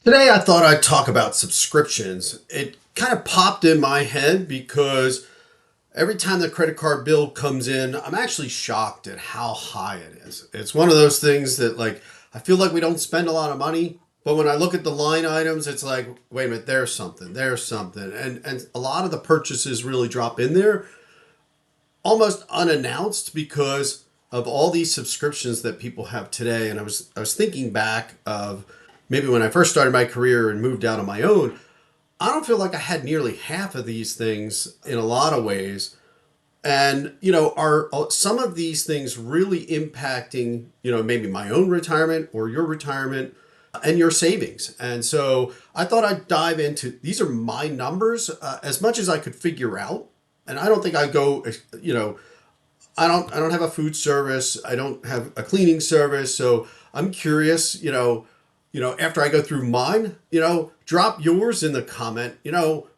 Today, I thought I'd talk about subscriptions. It kind of popped in my head because every time the credit card bill comes in, I'm actually shocked at how high it is. It's one of those things that, I feel like we don't spend a lot of money, but when I look at the line items, it's like, wait a minute, there's something. And a lot of the purchases really drop in there almost unannounced because of all these subscriptions that people have today. And I was thinking back of maybe when I first started my career and moved out on my own. I don't feel like I had nearly half of these things in a lot of ways. And, are some of these things really impacting, maybe my own retirement or your retirement and your savings? And so I thought I'd dive into these are my numbers as much as I could figure out. And I don't think I go, I don't have a food service. I don't have a cleaning service. So I'm curious, after I go through mine, drop yours in the comment,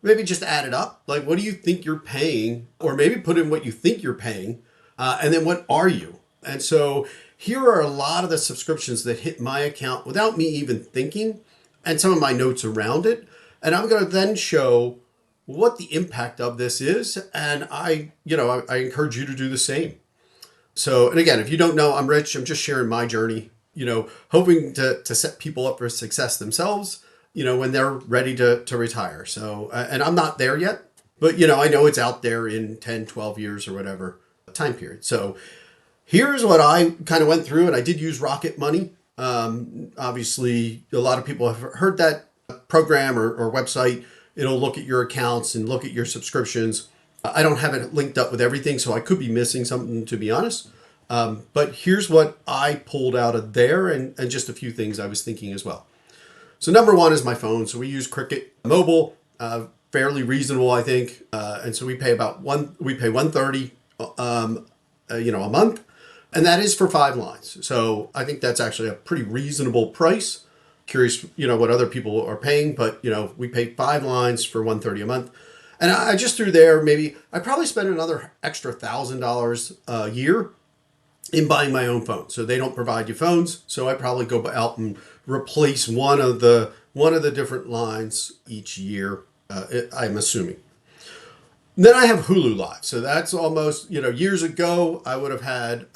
maybe just add it up. Like, what do you think you're paying? Or maybe put in what you think you're paying. And then what are you? And so here are a lot of the subscriptions that hit my account without me even thinking, and some of my notes around it. And I'm going to then show what the impact of this is. And I encourage you to do the same. So, and again, if you don't know, I'm Rich. I'm just sharing my journey, hoping to set people up for success themselves, when they're ready to retire. So, and I'm not there yet, but, I know it's out there in 10, 12 years or whatever time period. So here's what I kind of went through, and I did use Rocket Money. Obviously, a lot of people have heard that program or website. It'll look at your accounts and look at your subscriptions. I don't have it linked up with everything, so I could be missing something, to be honest. But here's what I pulled out of there and just a few things I was thinking as well. So number one is my phone. So we use Cricket Mobile, fairly reasonable, I think. And so we pay we pay 130, a month. And that is for 5 lines. So I think that's actually a pretty reasonable price. Curious, what other people are paying, but, we pay 5 lines for 130 a month. And I just threw there, maybe I probably spend another extra $1,000 a year in buying my own phone. So they don't provide you phones. So I probably go out and replace one of the different lines each year. I'm assuming. Then I have Hulu Live. So that's almost, years ago, I would have had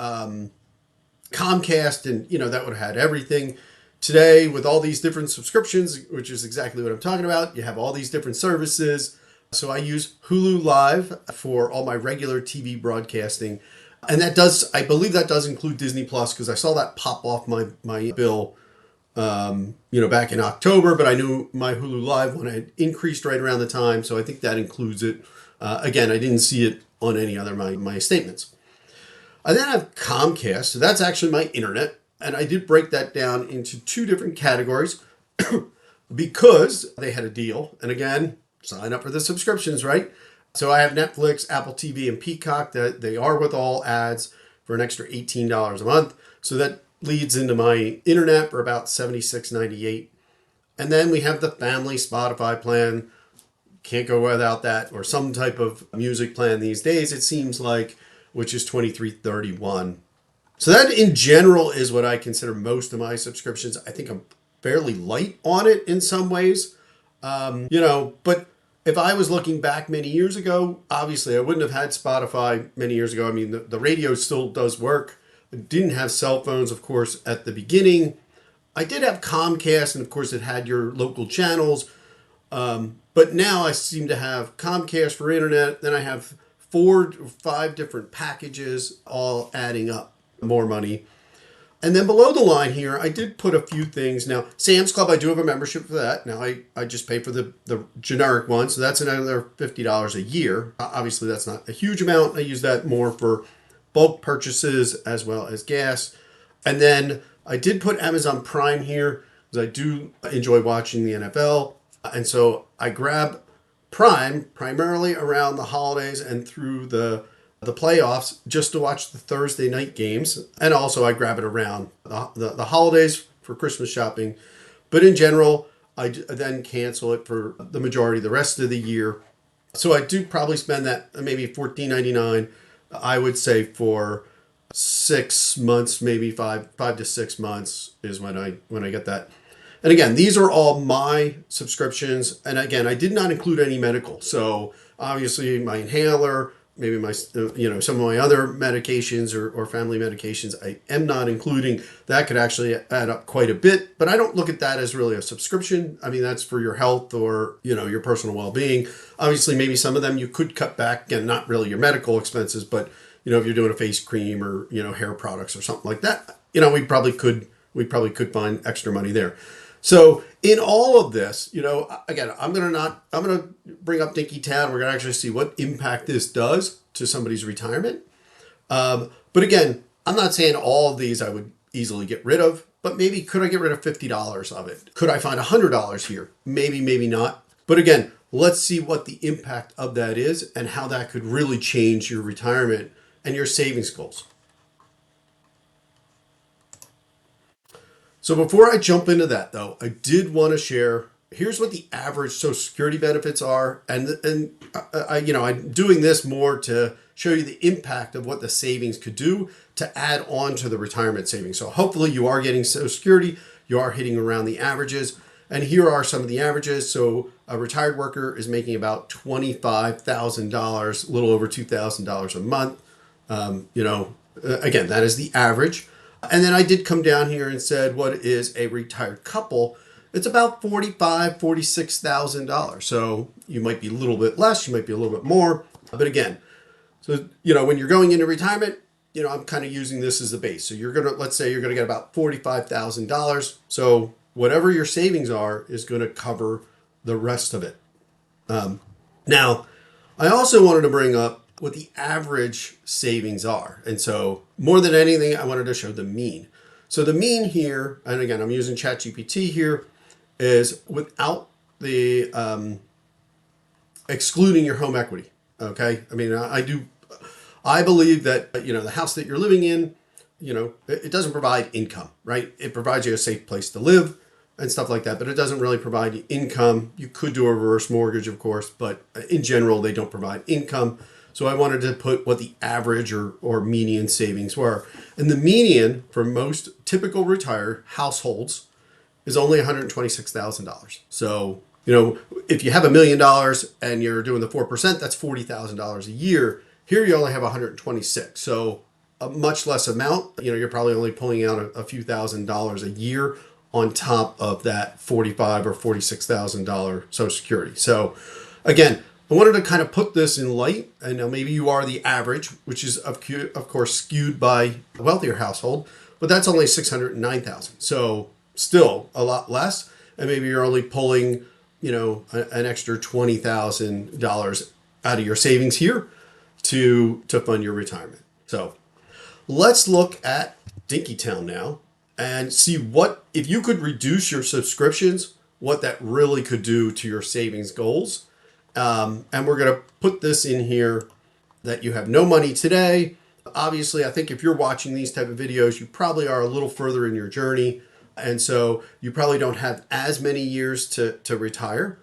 Comcast, and, that would have had everything. Today, with all these different subscriptions, which is exactly what I'm talking about, you have all these different services. So I use Hulu Live for all my regular TV broadcasting. And I believe that does include Disney Plus, because I saw that pop off my bill, back in October, but I knew my Hulu Live one had increased right around the time. So I think that includes it. Again, I didn't see it on any other my statements. I then have Comcast. So that's actually my internet. And I did break that down into two different categories because they had a deal. And again, sign up for the subscriptions, right? So I have Netflix, Apple TV, and Peacock. That they are with all ads for an extra $18 a month. So that leads into my internet for about $76.98. And then we have the family Spotify plan. Can't go without that, or some type of music plan these days, it seems like, which is $23.31. So that in general is what I consider most of my subscriptions. I think I'm fairly light on it in some ways. But if I was looking back many years ago, obviously I wouldn't have had Spotify many years ago. I mean, the radio still does work. I didn't have cell phones, of course, at the beginning. I did have Comcast, and of course it had your local channels. But now I seem to have Comcast for internet. Then I have 4 or 5 different packages, all adding up more money. And then below the line here, I did put a few things. Now, Sam's Club, I do have a membership for that. Now, I just pay for the generic one, so that's another $50 a year. Obviously, that's not a huge amount. I use that more for bulk purchases as well as gas. And then I did put Amazon Prime here because I do enjoy watching the NFL. And so I grab Prime primarily around the holidays and through the playoffs just to watch the Thursday night games. And also I grab it around the holidays for Christmas shopping. But in general, I then cancel it for the majority of the rest of the year. So I do probably spend that maybe $14.99, I would say, for 6 months, maybe five to 6 months is when I get that. And again, these are all my subscriptions. And again, I did not include any medical. So obviously my inhaler, maybe my, some of my other medications or family medications, I am not including. That could actually add up quite a bit, but I don't look at that as really a subscription. I mean, that's for your health or, your personal well-being. Obviously, maybe some of them you could cut back, again, not really your medical expenses, but if you're doing a face cream or, hair products or something like that, we probably could find extra money there. So in all of this, again, I'm going to bring up Dinky Town. We're going to actually see what impact this does to somebody's retirement. But again, I'm not saying all of these I would easily get rid of, but maybe could I get rid of $50 of it? Could I find $100 here? Maybe, maybe not. But again, let's see what the impact of that is and how that could really change your retirement and your savings goals. So before I jump into that, though, I did want to share, here's what the average Social Security benefits are. And I'm doing this more to show you the impact of what the savings could do to add on to the retirement savings. So hopefully you are getting Social Security, you are hitting around the averages. And here are some of the averages. So a retired worker is making about $25,000, a little over $2,000 a month. Again, that is the average. And then I did come down here and said, what is a retired couple? It's about $45,000, $46,000. So you might be a little bit less, you might be a little bit more. But again, so, when you're going into retirement, I'm kind of using this as the base. So let's say you're going to get about $45,000. So whatever your savings are is going to cover the rest of it. Now, I also wanted to bring up what the average savings are. And so more than anything, I wanted to show the mean. So the mean here, and again, I'm using ChatGPT here, is without the excluding your home equity. Okay. I mean, I believe that, the house that you're living in, it doesn't provide income, right? It provides you a safe place to live and stuff like that, but it doesn't really provide you income. You could do a reverse mortgage, of course, but in general, they don't provide income. So I wanted to put what the average or median savings were. And the median for most typical retired households is only $126,000. So, if you have $1 million and you're doing the 4%, that's $40,000 a year. Here you only have 126. So a much less amount. You're probably only pulling out a few $1,000s a year on top of that $45,000 or $46,000 Social Security. So again, I wanted to kind of put this in light. I know maybe you are the average, which is of course skewed by a wealthier household, but that's only $609,000. So still a lot less. And maybe you're only pulling, an extra $20,000 out of your savings here to fund your retirement. So let's look at Dinkytown now and see what, if you could reduce your subscriptions, what that really could do to your savings goals. And we're going to put this in here that you have no money today. Obviously, I think if you're watching these type of videos, you probably are a little further in your journey. And so you probably don't have as many years to retire.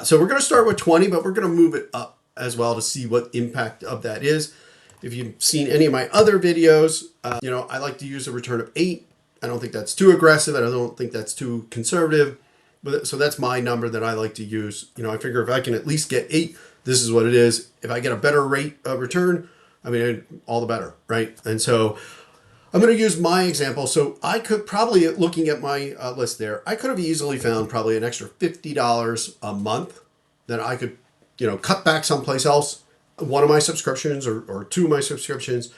So we're going to start with 20, but we're going to move it up as well to see what impact of that is. If you've seen any of my other videos, I like to use a return of 8. I don't think that's too aggressive. I don't think that's too conservative. But so that's my number that I like to use. I figure if I can at least get 8, this is what it is. If I get a better rate of return, all the better, right? And so I'm going to use my example. So I could probably, looking at my list there, I could have easily found probably an extra $50 a month that I could, cut back someplace else, one of my subscriptions or 2 of my subscriptions,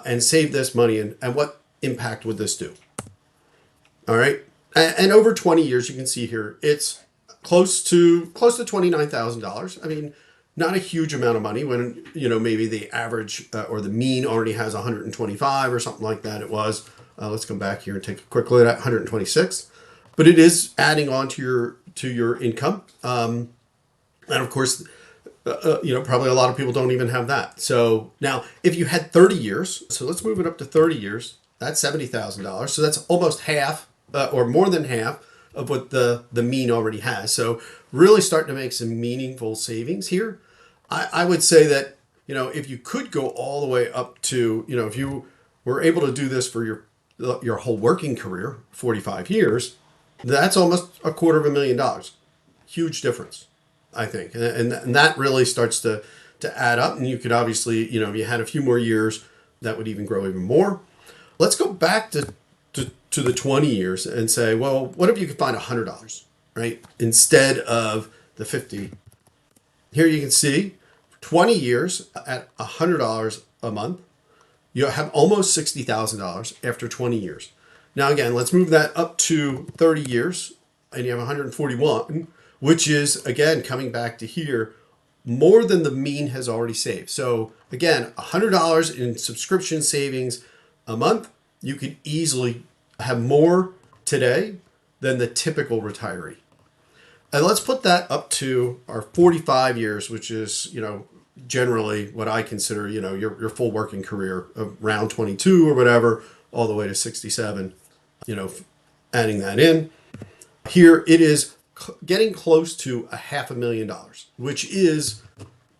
and save this money. And what impact would this do? All right. And over 20 years, you can see here, it's close to $29,000. Not a huge amount of money when, maybe the average or the mean already has 125 or something like that. It was, let's come back here and take a quick look at 126, but it is adding on to your income. And of course, probably a lot of people don't even have that. So now if you had 30 years, so let's move it up to 30 years, that's $70,000. So that's almost half or more than half of what the mean already has. So really starting to make some meaningful savings here. I would say that, if you could go all the way up to, if you were able to do this for your whole working career, 45 years, That's almost $250,000. Huge difference, I think. And that really starts to add up. And you could obviously, if you had a few more years, that would even grow even more. Let's go back to the 20 years and say, well, what if you could find $100, right? Instead of the 50. Here you can see 20 years at $100 a month, you have almost $60,000 after 20 years. Now, again, let's move that up to 30 years and you have 141, which is, again, coming back to here, more than the mean has already saved. So again, $100 in subscription savings a month, you could easily have more today than the typical retiree. And let's put that up to our 45 years, which is, generally what I consider, your full working career, around 22 or whatever, all the way to 67, adding that in. Here it is getting close to $500,000, which is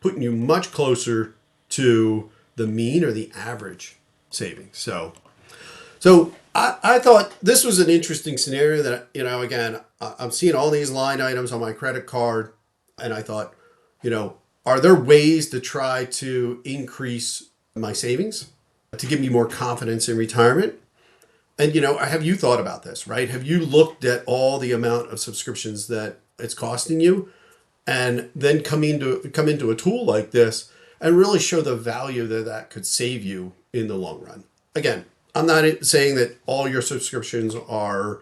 putting you much closer to the mean or the average savings. So I thought this was an interesting scenario that, again, I'm seeing all these line items on my credit card, and I thought, are there ways to try to increase my savings to give me more confidence in retirement? And, have you thought about this, right? Have you looked at all the amount of subscriptions that it's costing you and then come into a tool like this and really show the value that could save you in the long run? Again, I'm not saying that all your subscriptions are,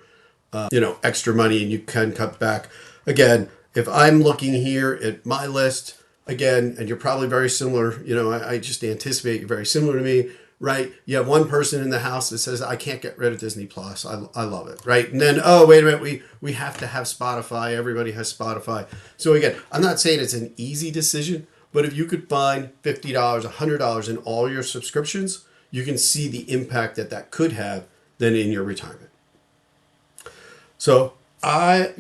extra money and you can cut back. Again, if I'm looking here at my list, again, and you're probably very similar, I just anticipate you're very similar to me, right? You have one person in the house that says, I can't get rid of Disney Plus. I love it, right? And then, oh, wait a minute, we have to have Spotify. Everybody has Spotify. So again, I'm not saying it's an easy decision, but if you could find $50, $100 in all your subscriptions, you can see the impact that could have then in your retirement. So I,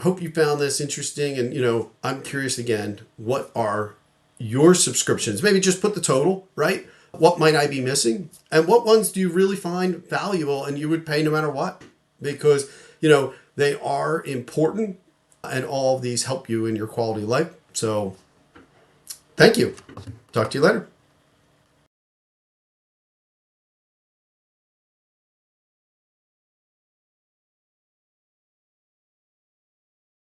hope you found this interesting. And, I'm curious again, what are your subscriptions? Maybe just put the total, right? What might I be missing? And what ones do you really find valuable and you would pay no matter what? Because, they are important and all of these help you in your quality of life. So thank you. Talk to you later.